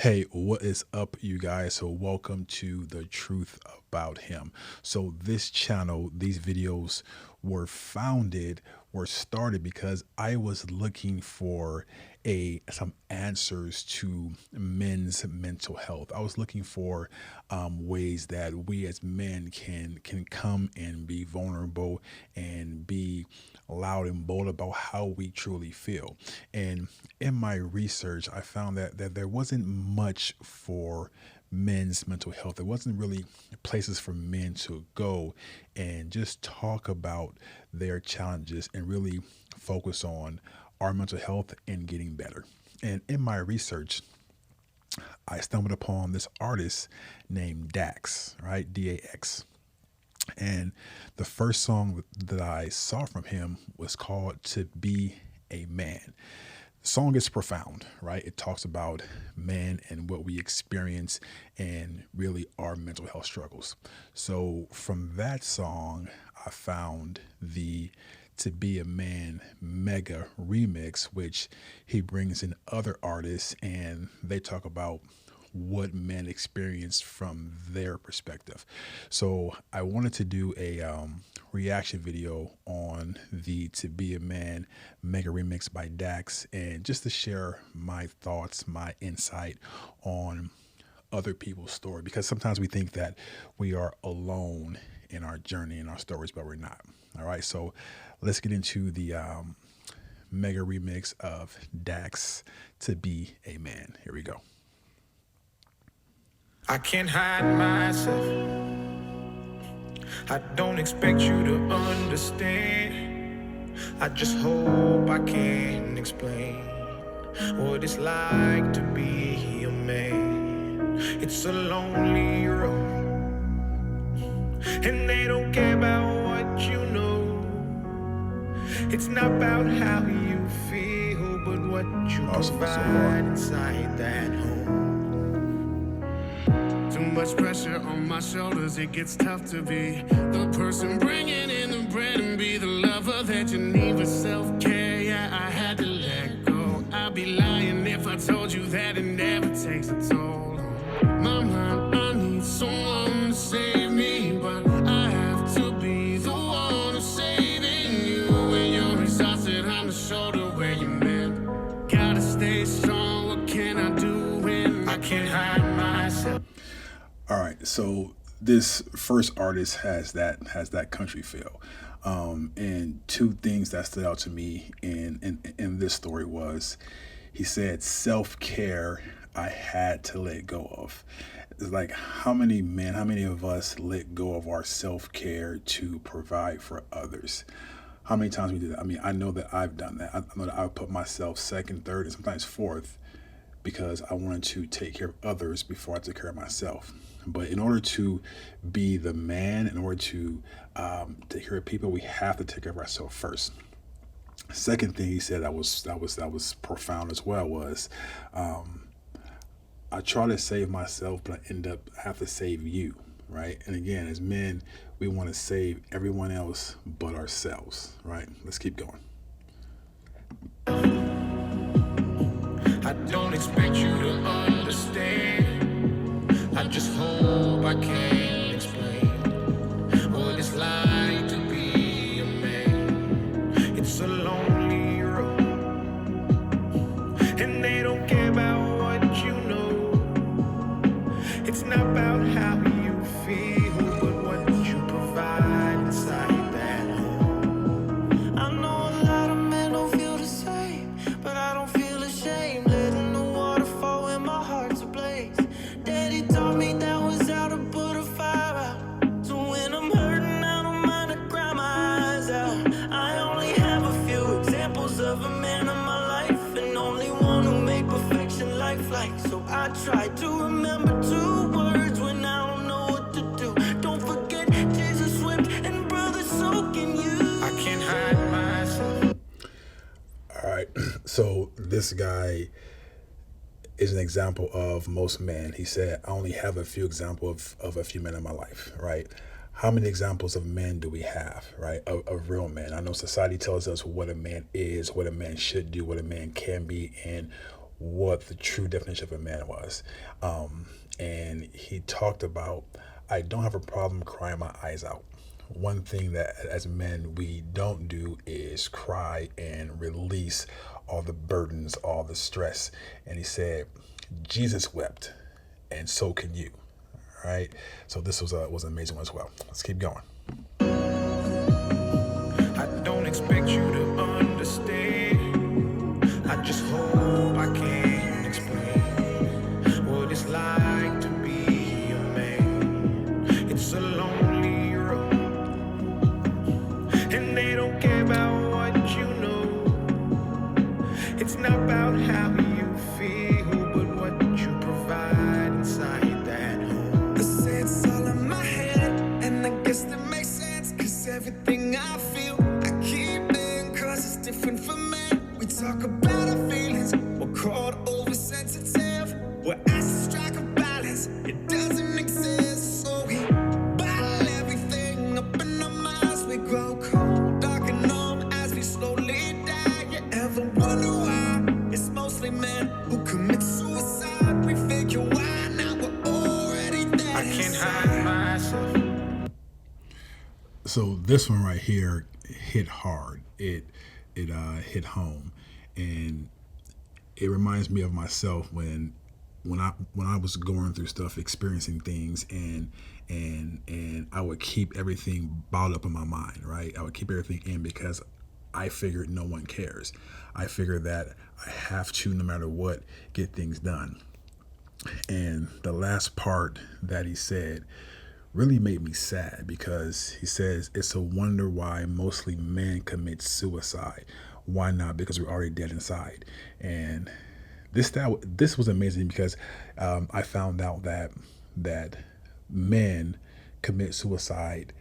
Hey, what is up, you guys? So, welcome to The Truth About Him. So, this channel, these videos were started because I was looking for some answers to men's mental health. I was looking for ways that we as men can come and be vulnerable and be loud and bold about how we truly feel. And in my research, I found that there wasn't much for men's mental health. There wasn't really places for men to go and just talk about their challenges and really focus on our mental health and getting better. And in my research, I stumbled upon this artist named DAX, right? DAX. And the first song that I saw from him was called To Be a Man. The song is profound, right? It talks about men and what we experience and really our mental health struggles. So from that song, I found the To Be a Man mega remix, which he brings in other artists and they talk about what men experience from their perspective. So I wanted to do a reaction video on the To Be a Man mega remix by Dax, and just to share my thoughts, my insight on other people's story, because sometimes we think that we are alone in our journey and our stories, but we're not. All right, so let's get into the mega remix of Dax To Be a Man. Here we go. I can't hide myself. I don't expect you to understand. I just hope I can explain what it's like to be a man. It's a lonely road, and they don't care about what you know. It's not about how you feel, but what you provide inside that home. Too much pressure on my shoulders, it gets tough to be the person bringing in the bread and be the lover that you need with self-care. Yeah, I had to let go. I'd be lying if I told you that it never takes a toll on my mind. I need someone to save me, but I have to be the one who's saving you. When you're exhausted, I'm the shoulder where you mend. Gotta stay strong, what can I do when I can't hide myself? All right, so this first artist has that country feel, and two things that stood out to me in this story was he said self-care I had to let go of. It's like how many men, how many of us let go of our self-care to provide for others? How many times we do that? I mean, I know that I've done that. I know that I've put myself second, third, and sometimes fourth because I wanted to take care of others before I took care of myself. But in order to be the man, in order to take care of people, we have to take care of ourselves first. Second thing he said that was profound as well was, I try to save myself, but I have to save you, right? And again, as men, we want to save everyone else but ourselves, right? Let's keep going. I don't expect you to understand. I just hope I can explain what it's like to be a man. It's a lonely road, and they don't care about what you know. It's not about how you feel, but what you provide inside that home. I know a lot of men don't feel the same, but I don't feel ashamed letting the water fall when my heart's ablaze. Daddy taught me that was how to put a fire out. So when I'm hurting, I don't mind to cry my eyes out. I only have a few examples of a man in my life, and only one who made perfection lifelike. So I try to remember two words when I don't know what to do. Don't forget Jesus wept and brother, so can you. I can't hide myself. All right, so this guy is an example of most men. He said, I only have a few examples of a few men in my life, right? How many examples of men do we have, right? Of real men. I know society tells us what a man is, what a man should do, what a man can be, and what the true definition of a man was. And he talked about, I don't have a problem crying my eyes out. One thing that as men we don't do is cry and release all the burdens, all the stress. And he said, Jesus wept, and so can you. All right. So this was an amazing one as well. Let's keep going. I don't expect you to understand. I just hope I can explain what it's like to be a man. It's a lonely road, and they don't care about what you know. It's not about how you feel, but what you provide inside that home. I say it's all in my head, and I guess that makes sense, cause everything I feel, I keep in, cause it's different for men. We talk about our feelings, we're called oversensitive, we're asked to strike a balance, it doesn't exist, so we bottle everything up in our minds, we grow cold, dark and numb as we slowly die. You ever wonder why it's mostly men who commit suicide? We figure why now we're already there. I can't hide myself. So this one right here hit hard. It hit home, and it reminds me of myself when I was going through stuff, experiencing things, and I would keep everything bottled up in my mind, right? I would keep everything in because I figured no one cares. I figured that I have to, no matter what, get things done. And the last part that he said really made me sad, because he says it's a wonder why mostly men commit suicide. Why not? Because we're already dead inside. And this was amazing, because I found out that men commit suicide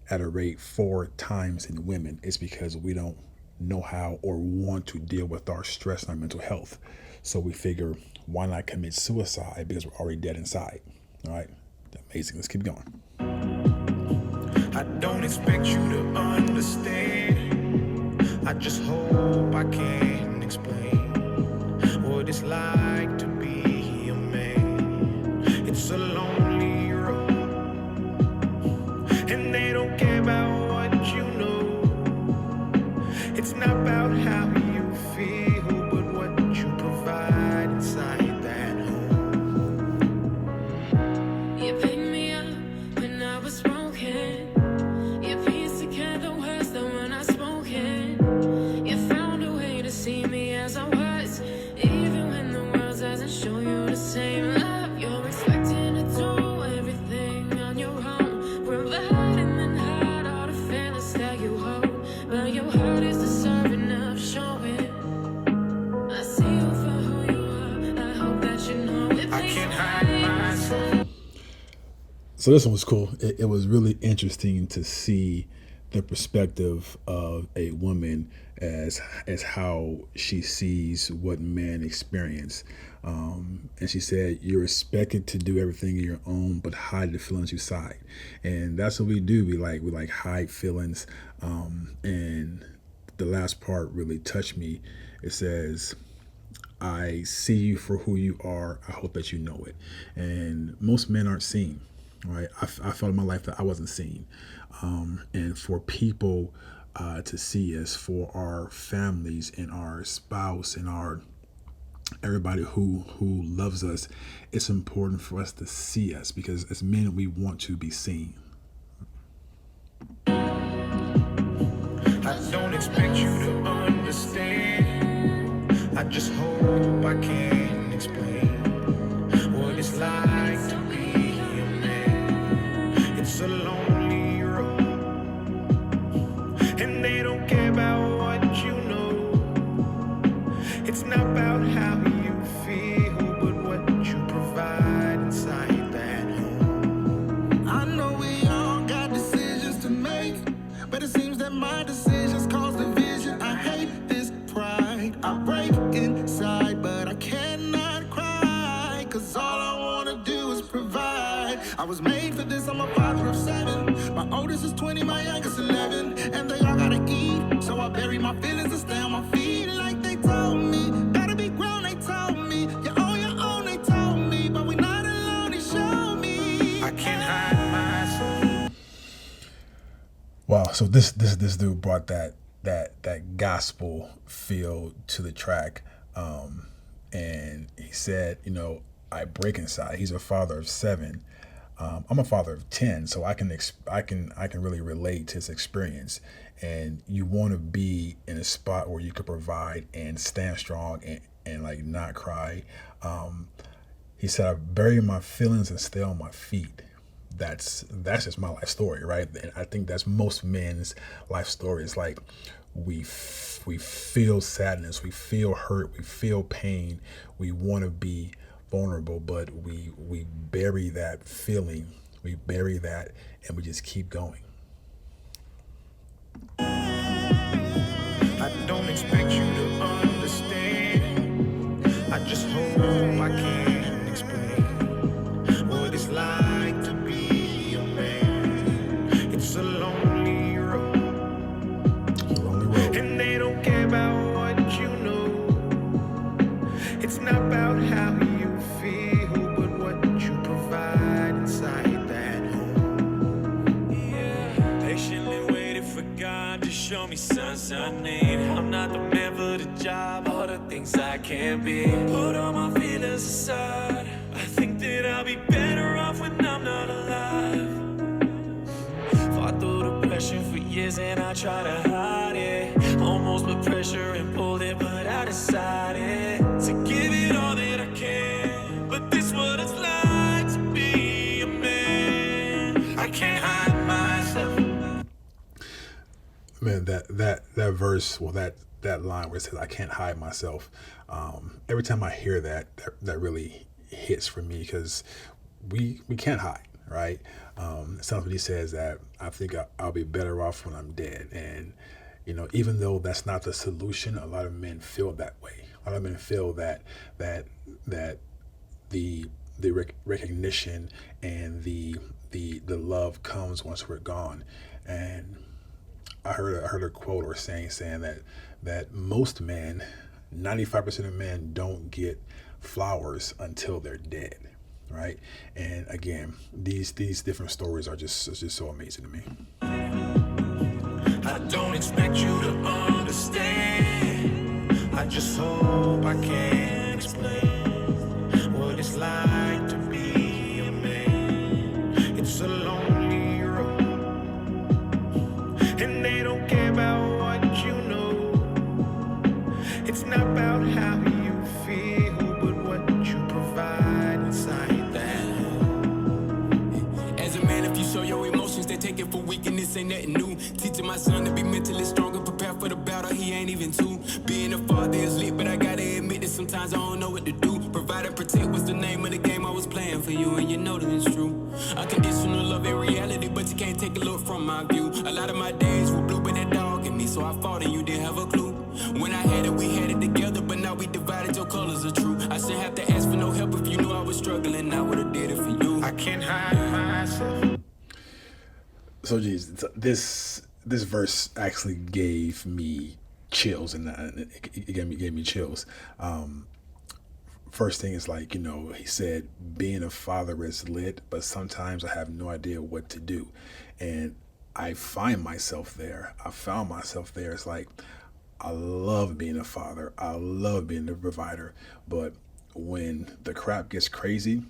at a rate 4 times in women. It's because we don't know how or want to deal with our stress and our mental health. So we figure, why not commit suicide, because we're already dead inside. All right. Amazing. Let's keep going. I don't expect you to understand. I just hope I can explain what it's like to be a man. It's a lonely road, and they don't care about what you know. It's not about how you feel, but what you provide inside that home. You picked me up when I was broken. You pieced together words that when I spoke it. You found a way to see me as I was, even when the world doesn't show you the same love. You're expecting to do everything on your own, providing and hide all the feelings that you hold. But your heart is deserving of showing. I see you for who you are. I hope that you know it. I can't hide myself. So this one was cool. It was really interesting to see the perspective of a woman as how she sees what men experience. And she said, you're expected to do everything on your own, but hide the feelings you side. And that's what we do. We like hide feelings. And the last part really touched me. It says, I see you for who you are. I hope that you know it. And most men aren't seen. Right, I felt in my life that I wasn't seen, and for people to see us, for our families and our spouse and our everybody who loves us, it's important for us to see us, because as men we want to be seen. I don't expect you to understand. I just hope I can explain what it's like to be a man. It's a lonely road, and they don't care about what you know. It's not about how you feel, but what you provide inside that home. I know we all got decisions to make, but it seems that my decisions cause division. I hate this pride. I break inside, but I cannot cry, cause all I wanna do is provide. I was made for this, I'm a father of 7. My oldest is 20, my youngest 11, and they all gotta eat, so I bury my feelings and stay on my feet like they told me. Gotta be grown, they told me. So this dude brought that gospel feel to the track, and he said, I break inside. He's a father of 7. I'm a father of 10, so I can really relate to his experience. And you want to be in a spot where you could provide and stand strong and like not cry. He said, I bury my feelings and stay on my feet. That's just my life story, right? And I think that's most men's life story. It's like we feel sadness, we feel hurt, we feel pain, we want to be vulnerable, but we bury that feeling, we bury that, and we just keep going. I don't expect you to understand. I just hope I can explain what it's like to be a man. It's a lonely road, and they don't care about what you know. It's not about how you feel, but what you provide inside that home. Yeah, patiently waiting for God to show me signs I need. I'm not the man for the job, all the things I can't be. Put all my feelings aside. I think that I'll be better off when I'm not alive. Fought through depression for years and I try to hide it. Almost put pressure and pulled it, but I decided to give it all that I can. But this what it's like to be a man. I can't hide myself. Man, that verse, well, that line where it says, I can't hide myself. Every time I hear that really hits for me, because we can't hide, right? Somebody says that I think I'll be better off when I'm dead. And, even though that's not the solution, a lot of men feel that way. A lot of men feel that the recognition and the love comes once we're gone. And I heard a quote or saying that most men, 95% of men, don't get flowers until they're dead, right? And again, these different stories are just so amazing to me. I don't expect you to understand. I just hope I can explain what it's like to be a man. It's a lonely road, and they don't care about what you know. It's not about how you feel, but what you provide inside that home. As a man, if you show your emotions, they take it for weakness, ain't nothing new. Teaching my son to be mentally strong and prepare for the battle, he ain't even 2. Being a father is lit, but I gotta admit that sometimes I don't know what to do. Provide and protect was the name of the game I was playing for you, and you know that it's true. Unconditional love in reality, but you can't take a look from my view. A lot of my days were blue, but that dog in me, so I fought and you didn't have a clue. When I had it, we had it together, but now we divided, your colors are true. I shouldn't have to ask for no help if you knew I was struggling, I would've did it for you. I can't hide myself. So, geez, this verse actually gave me chills, and it gave me chills. First thing is like, he said, being a father is lit, but sometimes I have no idea what to do. And I find myself there. I found myself there. It's like, I love being a father. I love being the provider. But when the crap gets crazy,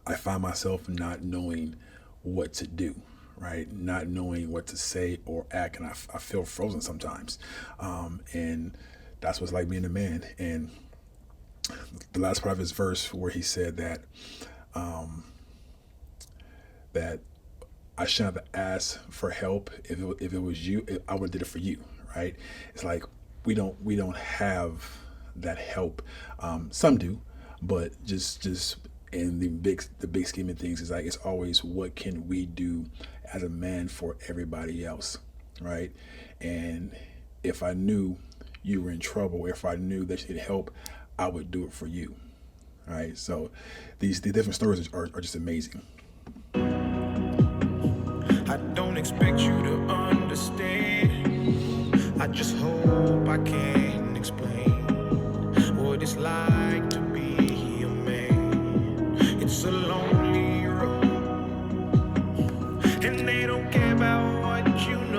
I find myself not knowing what to do, right? Not knowing what to say or act. And I feel frozen sometimes. And that's what's like being a man. And the last part of his verse where he said that that I shouldn't have asked for help. If it was you, I would have did it for you, right? It's like we don't have that help. Some do, but just in the big scheme of things, is like it's always what can we do as a man for everybody else, right? And if I knew you were in trouble, if I knew that you needed help, I would do it for you, right? So the different stories are just amazing. I don't expect you to understand. I just hope I can explain what it's like to be a man. It's a lonely road, and they don't care about what you know.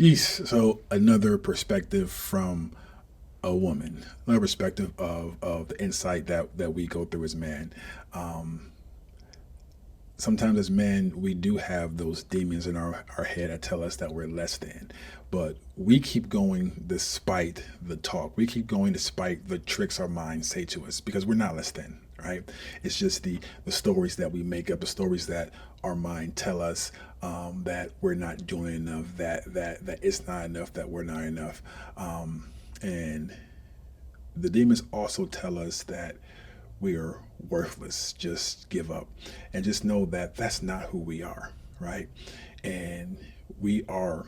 Yes. So another perspective from a woman, another perspective of the insight that we go through as men. Um, Sometimes as men, we do have those demons in our head that tell us that we're less than. But we keep going despite the talk. We keep going despite the tricks our minds say to us because we're not less than, right? It's just the stories that we make up, the stories that our mind tell us that we're not doing enough, that it's not enough, that we're not enough. And the demons also tell us that we are worthless, just give up. And just know that that's not who we are, right? And we are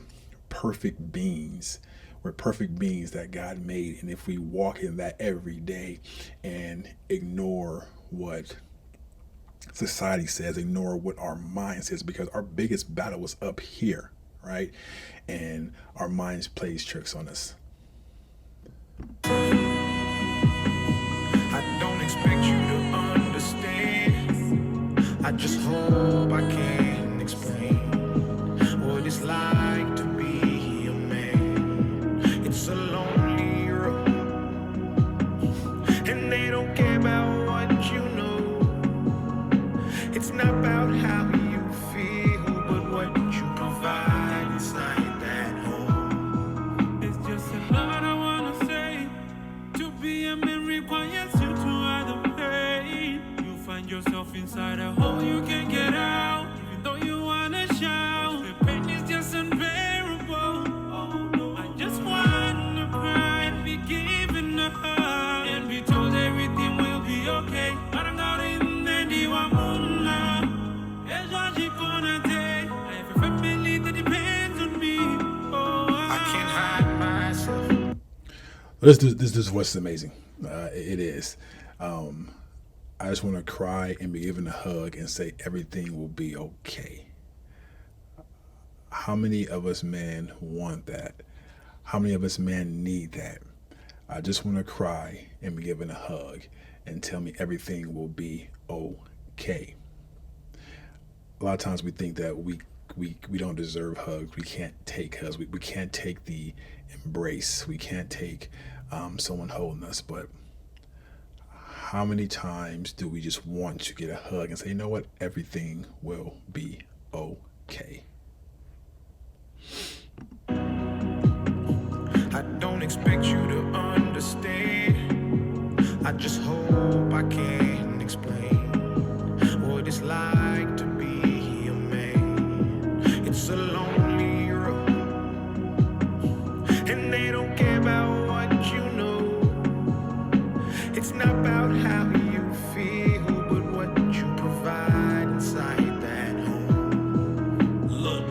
perfect beings. We're perfect beings that God made. And if we walk in that every day and ignore what society says, ignore what our mind says, because our biggest battle is up here, right? And our minds plays tricks on us. I don't expect you to understand. I just hope I can explain what it's like to be a man. It's a lonely road, and they don't care about what you know. It's not about how you feel, but what you provide inside that home. It's just a lot I wanna say. To be a man requires you to hide the pain. You find yourself inside a hole you can't get out, even though you wanna shout. The pain is just unbearable. Oh no, I just wanna cry and be given a hug and be told everything will be okay. But I'm not in the one now. It's what you gonna take. I have a family that depends on me. Oh, I can't hide myself. This voice is amazing. It is. I just want to cry and be given a hug and say everything will be okay. How many of us men want that? How many of us men need that? I just want to cry and be given a hug and tell me everything will be okay. A lot of times we think that we don't deserve hugs. We can't take hugs. We can't take the embrace. We can't take someone holding us. But how many times do we just want to get a hug and say, you know what, everything will be okay? I don't expect you to understand. I just hope I can explain what it's like to be a man. It's a lonely road, and they don't care about what you know. It's not about how you feel, but what you provide inside that home. Look,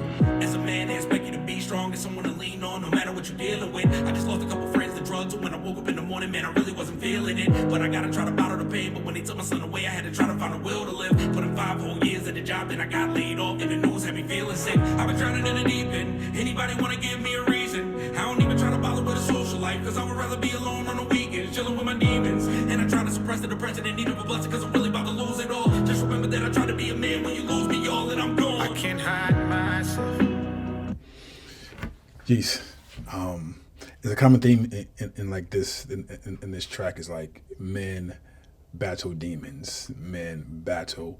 as a man, they expect you to be strong and someone to lean on no matter what you're dealing with. I just lost a couple friends to drugs, and when I woke up in the morning, man, I really wasn't feeling it. But I gotta try to bottle the pain, but when they took my son away, I had to try to find a will to live. Put in 5 whole years at the job, then I got laid off, and the news had me feeling sick. I've been drowning in the deep end. Anybody wanna give me a reason? I don't even try to bother with a social life, cause I would rather be alone on the weekends, chilling with my demons. And I try to suppress the depression in need of a blessing, cause I'm really about to lose it all. Just remember that I try to be a man when you lose me, y'all, and I'm gone. I can't hide myself. Jeez. It's a common theme in like this in this track is like men battle demons, men battle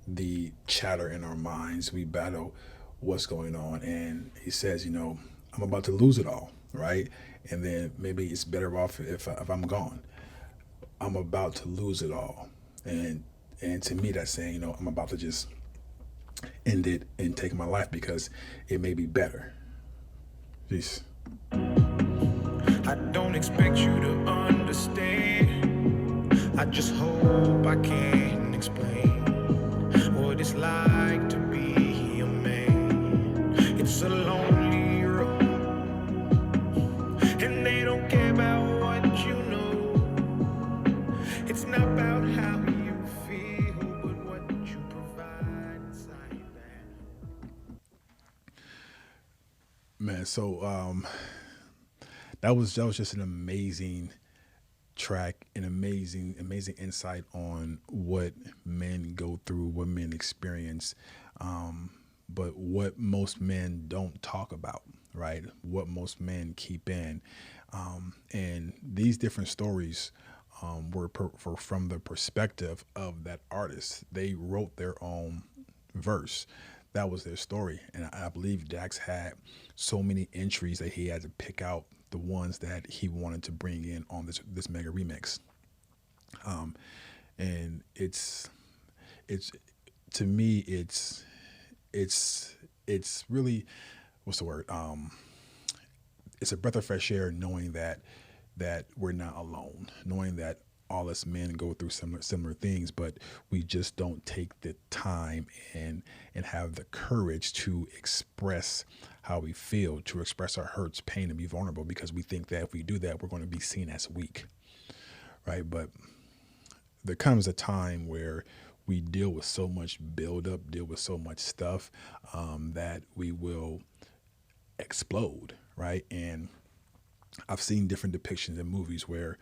the chatter in our minds. We battle what's going on, and he says, you know, I'm about to lose it all, right? And then maybe it's better off if I'm gone. I'm about to lose it all, and to me that's saying, you know, I'm about to just end it and take my life because it may be better. Peace. I don't expect you to understand. I just hope I can explain what it's like to be a man. It's a lonely road, and they don't care about what you know. It's not about how you feel, but what you provide inside that. Man, so that was just an amazing track, an amazing insight on what men go through, what men experience, but what most men don't talk about, right? What most men keep in. And these different stories from the perspective of that artist. They wrote their own verse. That was their story. And I believe Dax had so many entries that he had to pick out the ones that he wanted to bring in on this mega remix. And it's to me it's really, what's the word? It's a breath of fresh air knowing that we're not alone, knowing that all us men go through similar things, but we just don't take the time and have the courage to express how we feel, to express our hurts, pain, and be vulnerable, because we think that if we do that, we're going to be seen as weak, right? But there comes a time where we deal with so much buildup, deal with so much stuff, that we will explode, right? And I've seen different depictions in movies where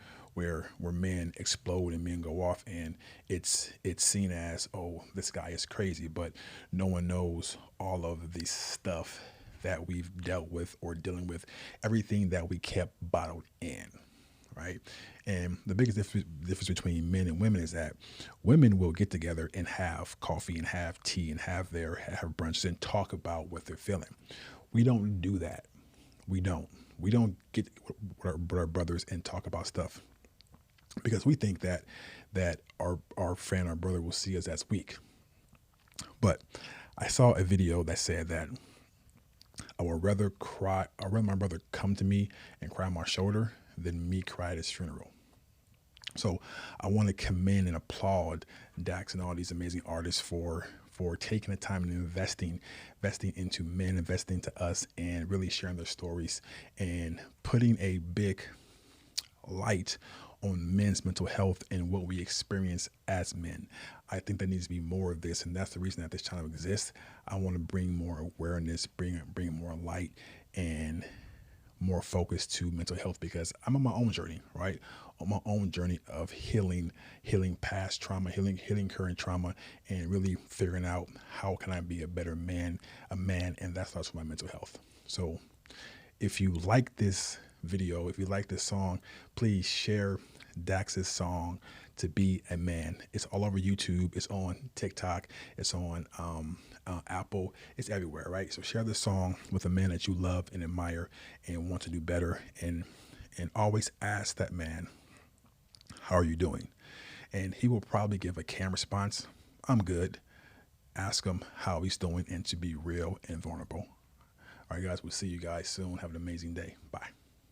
men explode and men go off, and it's seen as, oh, this guy is crazy, but no one knows all of the stuff that we've dealt with or dealing with, everything that we kept bottled in, right? And the biggest difference between men and women is that women will get together and have coffee and have tea and have brunch and talk about what they're feeling. We don't do that. We don't get with our brothers and talk about stuff, because we think that our friend, our brother, will see us as weak. But I saw a video that said that I'd rather my brother come to me and cry on my shoulder than me cry at his funeral. So I want to commend and applaud Dax and all these amazing artists for taking the time and investing into men, investing into us, and really sharing their stories and putting a big light on men's mental health and what we experience as men. I think there needs to be more of this, and that's the reason that this channel exists. I want to bring more awareness, bring more light and more focus to mental health, because I'm on my own journey, right? On my own journey of healing past trauma, healing current trauma, and really figuring out how can I be a better man, and that starts with my mental health. So if you like this video, if you like this song, please share Dax's song, To Be a Man. It's all over YouTube. It's on TikTok. It's on Apple. It's everywhere, right? So share this song with a man that you love and admire and want to do better, and always ask that man, how are you doing? And he will probably give a canned response, I'm good. Ask him how he's doing, and to be real and vulnerable. All right, guys, we'll see you guys soon. Have an amazing day. Bye.